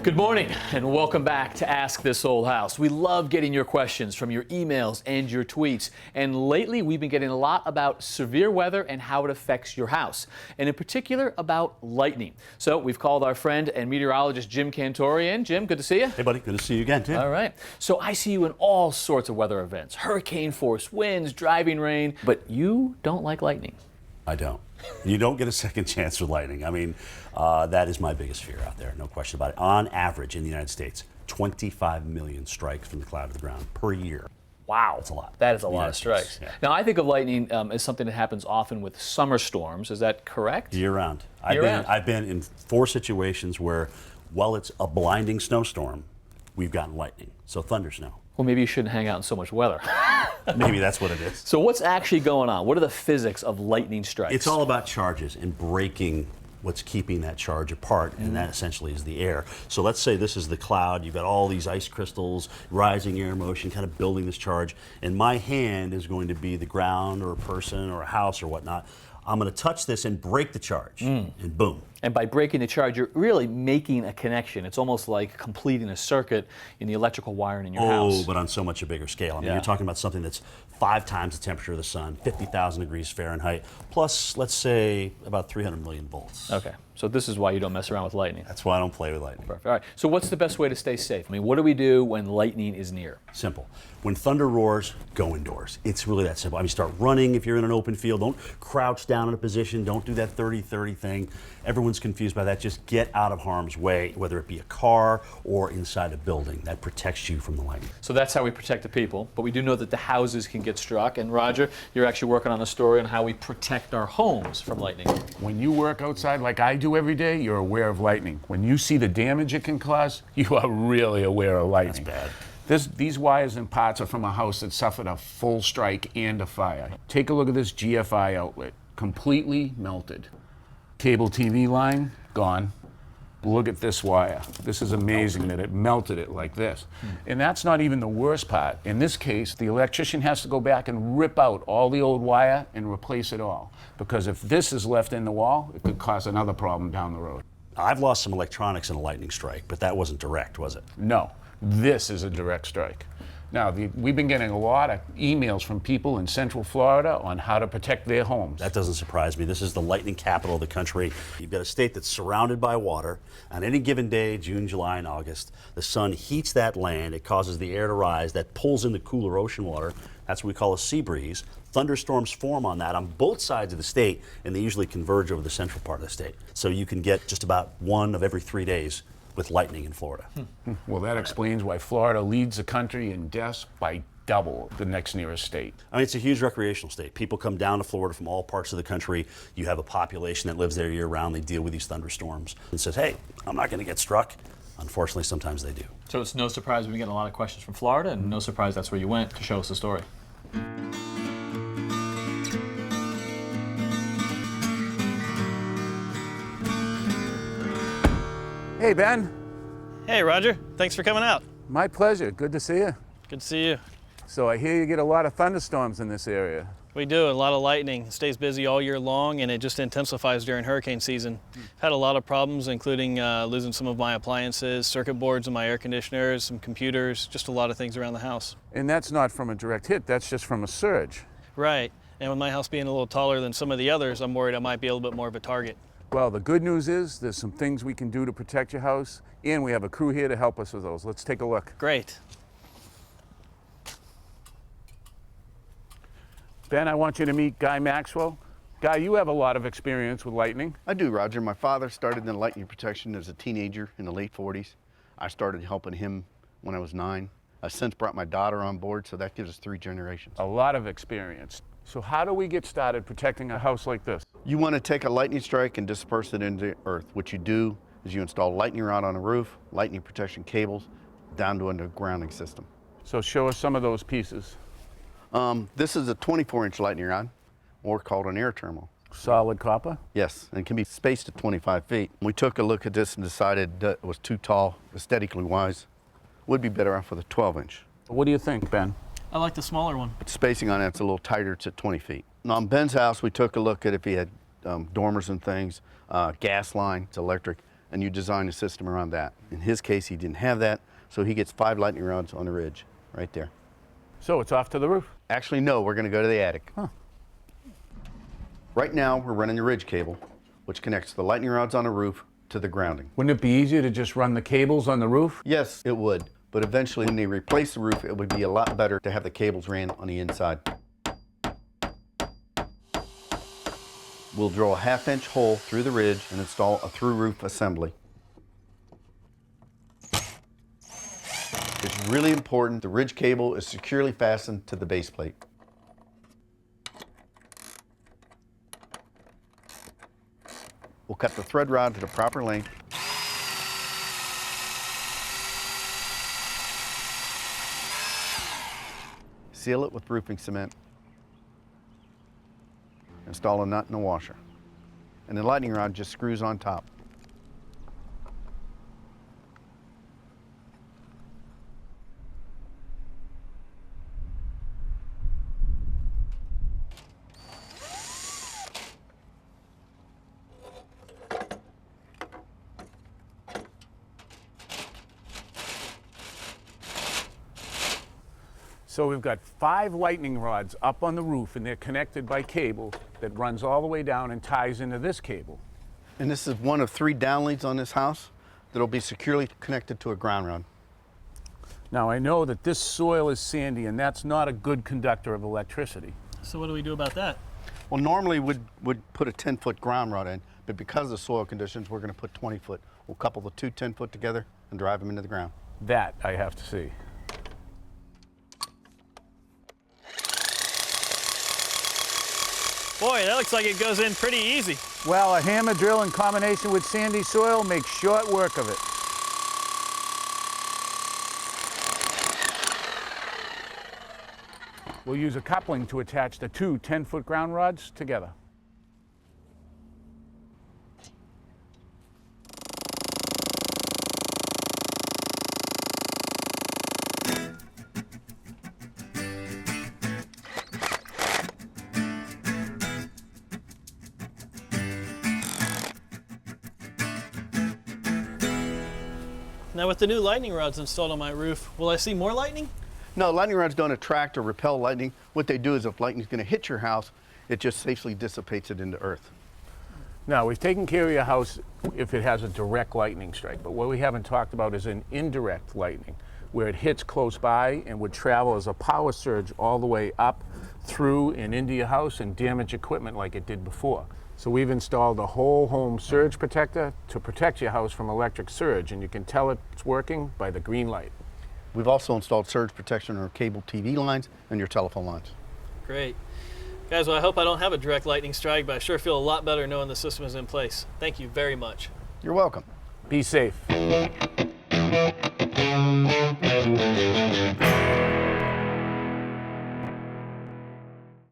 Good morning and welcome back to Ask This Old House. We love getting your questions from your emails and your tweets. And lately we've been getting a lot about severe weather and how it affects your house. And in particular about lightning. So we've called our friend and meteorologist Jim Cantore in. Jim, good to see you. Hey buddy, good to see you again, Tim. All right. So I see you in all sorts of weather events. Hurricane force winds, driving rain. But you don't like lightning. I don't. You don't get a second chance with lightning. I mean, that is my biggest fear out there, no question about it. On average in the United States, 25 million strikes from the cloud to the ground per year. Wow. That's a lot. That is a lot of strikes. Yeah. Now, I think of lightning as something that happens often with summer storms. Is that correct? Year round. Year-round. I've been in 4 situations where, while it's a blinding snowstorm, we've gotten lightning. So thunder snow. Well, maybe you shouldn't hang out in so much weather. Maybe that's what it is. So what's actually going on? What are the physics of lightning strikes? It's all about charges and breaking what's keeping that charge apart, and that essentially is the air. So let's say this is the cloud. You've got all these ice crystals, rising air motion, kind of building this charge, and my hand is going to be the ground or a person or a house or whatnot. I'm going to touch this and break the charge, and boom. And by breaking the charge, you're really making a connection. It's almost like completing a circuit in the electrical wiring in your house. Oh, but on so much a bigger scale. I mean, Yeah. you're talking about something that's 5 times the temperature of the sun, 50,000 degrees Fahrenheit, plus, let's say, about 300 million volts. Okay, so this is why you don't mess around with lightning. That's why I don't play with lightning. Perfect. All right, so what's the best way to stay safe? I mean, what do we do when lightning is near? Simple. When thunder roars, go indoors. It's really that simple. I mean, start running if you're in an open field. Don't crouch down in a position. Don't do that 30-30 thing. Everyone's confused by that. Just get out of harm's way, whether it be a car or inside a building. That protects you from the lightning. So that's how we protect the people, but we do know that the houses can get struck. And Roger, you're actually working on a story on how we protect our homes from lightning. When you work outside like I do every day, you're aware of lightning. When you see the damage it can cause, you are really aware of lightning. That's bad. These wires and parts are from a house that suffered a full strike and a fire. Take a look at this GFI outlet, completely melted. Cable TV line, gone. Look at this wire. This is amazing that it melted it like this. And that's not even the worst part. In this case, the electrician has to go back and rip out all the old wire and replace it all. Because if this is left in the wall, it could cause another problem down the road. I've lost some electronics in a lightning strike, but that wasn't direct, was it? No, this is a direct strike. Now, we've been getting a lot of emails from people in Central Florida on how to protect their homes. That doesn't surprise me. This is the lightning capital of the country. You've got a state that's surrounded by water. On any given day, June, July, and August, the sun heats that land. It causes the air to rise. That pulls in the cooler ocean water. That's what we call a sea breeze. Thunderstorms form on that on both sides of the state, and they usually converge over the central part of the state. So you can get just about 1 of every 3 days with lightning in Florida. Well, that explains why Florida leads the country in deaths by double the next nearest state. I mean, it's a huge recreational state. People come down to Florida from all parts of the country. You have a population that lives there year round. They deal with these thunderstorms and says, hey, I'm not going to get struck. Unfortunately, sometimes they do. So it's no surprise we get a lot of questions from Florida, and no surprise that's where you went to show us the story. Hey, Ben. Hey, Roger. Thanks for coming out. My pleasure. Good to see you. Good to see you. So I hear you get a lot of thunderstorms in this area. We do. A lot of lightning. It stays busy all year long, and it just intensifies during hurricane season. I've had a lot of problems, including losing some of my appliances, circuit boards in my air conditioners, some computers, just a lot of things around the house. And that's not from a direct hit, that's just from a surge. Right. And with my house being a little taller than some of the others, I'm worried I might be a little bit more of a target. Well, the good news is there's some things we can do to protect your house, and we have a crew here to help us with those. Let's take a look. Great. Ben, I want you to meet Guy Maxwell. Guy, you have a lot of experience with lightning. I do, Roger. My father started in lightning protection as a teenager in the late 40s. I started helping him when I was 9. I've since brought my daughter on board, so that gives us 3 generations. A lot of experience. So how do we get started protecting a house like this? You want to take a lightning strike and disperse it into the earth. What you do is you install lightning rod on the roof, lightning protection cables, down to a grounding system. So show us some of those pieces. This is a 24-inch lightning rod, or called an air terminal. Solid copper? Yes, and it can be spaced at 25 feet. We took a look at this and decided that it was too tall, aesthetically wise. Would be better off with a 12-inch. What do you think, Ben? I like the smaller one. But spacing on it's a little tighter. It's at 20 feet. And on Ben's house, we took a look at if he had dormers and things, gas line, it's electric, and you design a system around that. In his case, he didn't have that, so he gets 5 lightning rods on the ridge right there. So it's off to the roof? Actually, no, we're going to go to the attic. Huh. Right now, we're running the ridge cable, which connects the lightning rods on the roof to the grounding. Wouldn't it be easier to just run the cables on the roof? Yes, it would, but eventually when they replace the roof, it would be a lot better to have the cables ran on the inside. We'll drill a 1/2-inch hole through the ridge and install a through roof assembly. It's really important the ridge cable is securely fastened to the base plate. We'll cut the thread rod to the proper length. Seal it with roofing cement. Install a nut and a washer. And the lightning rod just screws on top. So we've got 5 lightning rods up on the roof, and they're connected by cable that runs all the way down and ties into this cable. And this is one of 3 downleads on this house that'll be securely connected to a ground rod. Now I know that this soil is sandy, and that's not a good conductor of electricity. So what do we do about that? Well, normally we'd put a 10-foot ground rod in, but because of the soil conditions, we're going to put 20-foot. We'll couple the 2 10-foot together and drive them into the ground. That I have to see. Boy, that looks like it goes in pretty easy. Well, a hammer drill in combination with sandy soil makes short work of it. We'll use a coupling to attach the 2 10-foot ground rods together. Now with the new lightning rods installed on my roof, will I see more lightning? No, lightning rods don't attract or repel lightning. What they do is if lightning's going to hit your house, it just safely dissipates it into earth. Now, we've taken care of your house if it has a direct lightning strike, but what we haven't talked about is an indirect lightning, where it hits close by and would travel as a power surge all the way up, through, and into your house and damage equipment like it did before. So we've installed a whole home surge protector to protect your house from electric surge, and you can tell it's working by the green light. We've also installed surge protection on our cable TV lines and your telephone lines. Great. Guys, well, I hope I don't have a direct lightning strike, but I sure feel a lot better knowing the system is in place. Thank you very much. You're welcome. Be safe.